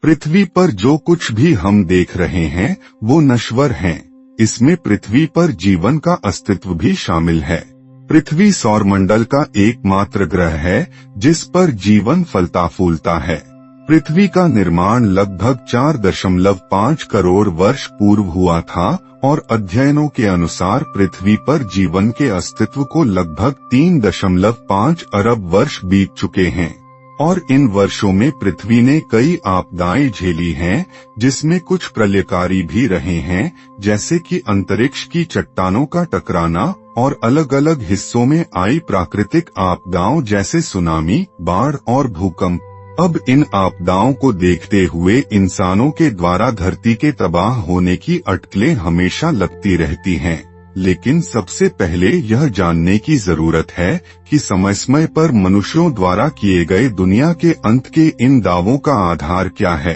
पृथ्वी पर जो कुछ भी हम देख रहे हैं वो नश्वर हैं। इसमें पृथ्वी पर जीवन का अस्तित्व भी शामिल है। पृथ्वी सौरमंडल का एकमात्र ग्रह है जिस पर जीवन फलता फूलता है। पृथ्वी का निर्माण लगभग 4.5 करोड़ वर्ष पूर्व हुआ था और अध्ययनों के अनुसार पृथ्वी पर जीवन के अस्तित्व को लगभग 3.5 अरब वर्ष बीत चुके हैं और इन वर्षों में पृथ्वी ने कई आपदाएं झेली हैं, जिसमें कुछ प्रलयकारी भी रहे हैं, जैसे कि अंतरिक्ष की चट्टानों का टकराना और अलग अलग हिस्सों में आई प्राकृतिक आपदाओं जैसे सुनामी, बाढ़ और भूकंप। अब इन आपदाओं को देखते हुए इंसानों के द्वारा धरती के तबाह होने की अटकलें हमेशा लगती रहती हैं, लेकिन सबसे पहले यह जानने की जरूरत है कि समय समय पर मनुष्यों द्वारा किए गए दुनिया के अंत के इन दावों का आधार क्या है।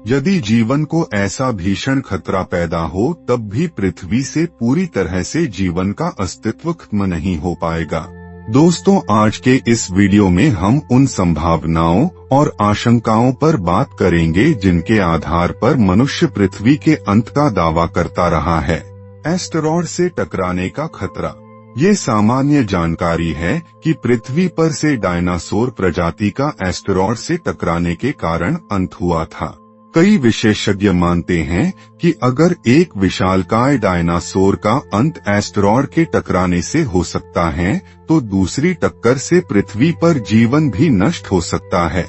यदि जीवन को ऐसा भीषण खतरा पैदा हो तब भी पृथ्वी से पूरी तरह से जीवन का अस्तित्व खत्म नहीं हो पाएगा। दोस्तों, आज के इस वीडियो में हम उन संभावनाओं और आशंकाओं पर बात करेंगे जिनके आधार पर मनुष्य पृथ्वी के अंत का दावा करता रहा है। एस्टेरॉयड से टकराने का खतरा। ये सामान्य जानकारी है कि पृथ्वी पर से डायनासोर प्रजाति का एस्टेरॉयड से टकराने के कारण अंत हुआ था। कई विशेषज्ञ मानते हैं कि अगर एक विशालकाय डायनासोर का अंत एस्टेरॉयड के टकराने से हो सकता है तो दूसरी टक्कर से पृथ्वी पर जीवन भी नष्ट हो सकता है।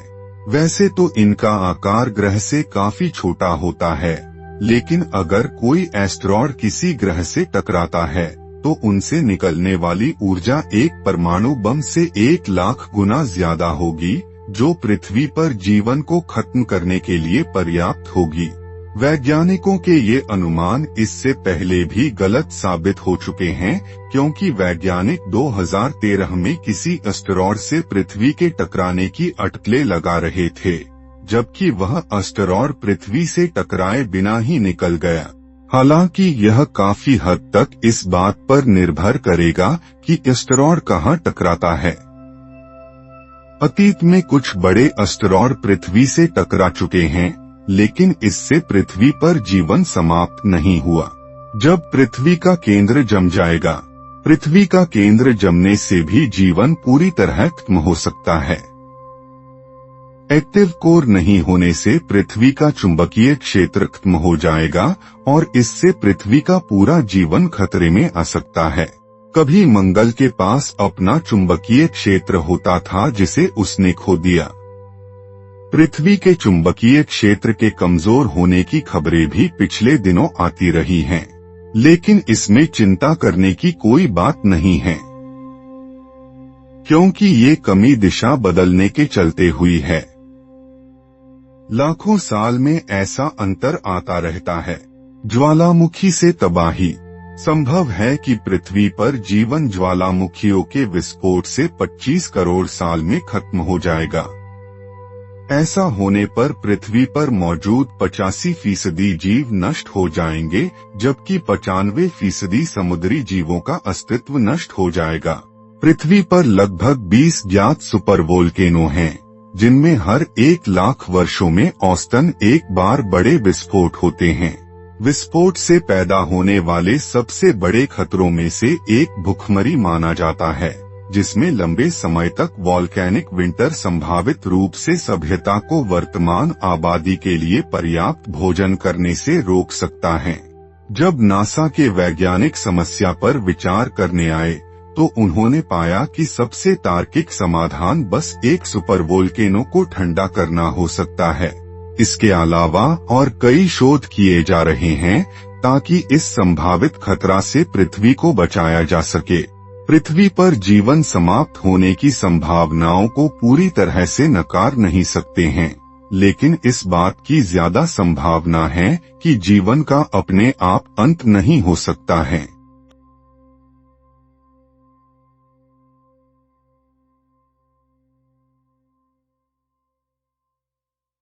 वैसे तो इनका आकार ग्रह से काफी छोटा होता है, लेकिन अगर कोई एस्टेरॉयड किसी ग्रह से टकराता है तो उनसे निकलने वाली ऊर्जा एक परमाणु बम से 1 लाख गुना ज्यादा होगी, जो पृथ्वी पर जीवन को खत्म करने के लिए पर्याप्त होगी। वैज्ञानिकों के ये अनुमान इससे पहले भी गलत साबित हो चुके हैं, क्योंकि वैज्ञानिक 2013 में किसी एस्टेरॉयड से पृथ्वी के टकराने की अटकलें लगा रहे थे, जबकि वह एस्टेरॉयड पृथ्वी से टकराए बिना ही निकल गया। हालांकि यह काफी हद तक इस बात पर निर्भर करेगा कि एस्टेरॉयड कहाँ टकराता है। अतीत में कुछ बड़े एस्टेरॉयड पृथ्वी से टकरा चुके हैं, लेकिन इससे पृथ्वी पर जीवन समाप्त नहीं हुआ। जब पृथ्वी का केंद्र जम जाएगा, पृथ्वी का केंद्र जमने से भी जीवन पूरी तरह खत्म हो सकता है। एक्टिव कोर नहीं होने से पृथ्वी का चुंबकीय क्षेत्र खत्म हो जाएगा और इससे पृथ्वी का पूरा जीवन खतरे में आ सकता है। कभी मंगल के पास अपना चुंबकीय क्षेत्र होता था जिसे उसने खो दिया। पृथ्वी के चुंबकीय क्षेत्र के कमजोर होने की खबरें भी पिछले दिनों आती रही हैं, लेकिन इसमें चिंता करने की कोई बात नहीं है, क्योंकि ये कमी दिशा बदलने के चलते हुई है। लाखों साल में ऐसा अंतर आता रहता है। ज्वालामुखी से तबाही। संभव है कि पृथ्वी पर जीवन ज्वालामुखियों के विस्फोट से 25 करोड़ साल में खत्म हो जाएगा। ऐसा होने पर पृथ्वी पर मौजूद 85% जीव नष्ट हो जाएंगे, जबकि 95% समुद्री जीवों का अस्तित्व नष्ट हो जाएगा। पृथ्वी पर लगभग 20 ज्ञात सुपर वोल्केनो हैं, जिनमें हर 1 लाख वर्षों में औसतन एक बार बड़े विस्फोट होते हैं। विस्फोट से पैदा होने वाले सबसे बड़े खतरों में से एक भूखमरी माना जाता है, जिसमें लंबे समय तक वॉल्केनिक विंटर संभावित रूप से सभ्यता को वर्तमान आबादी के लिए पर्याप्त भोजन करने से रोक सकता है। जब नासा के वैज्ञानिक समस्या पर विचार करने आए तो उन्होंने पाया कि सबसे तार्किक समाधान बस एक सुपर वोल्केनो को ठंडा करना हो सकता है। इसके अलावा और कई शोध किए जा रहे हैं ताकि इस संभावित खतरा से पृथ्वी को बचाया जा सके। पृथ्वी पर जीवन समाप्त होने की संभावनाओं को पूरी तरह से नकार नहीं सकते हैं, लेकिन इस बात की ज्यादा संभावना है कि जीवन का अपने आप अंत नहीं हो सकता है।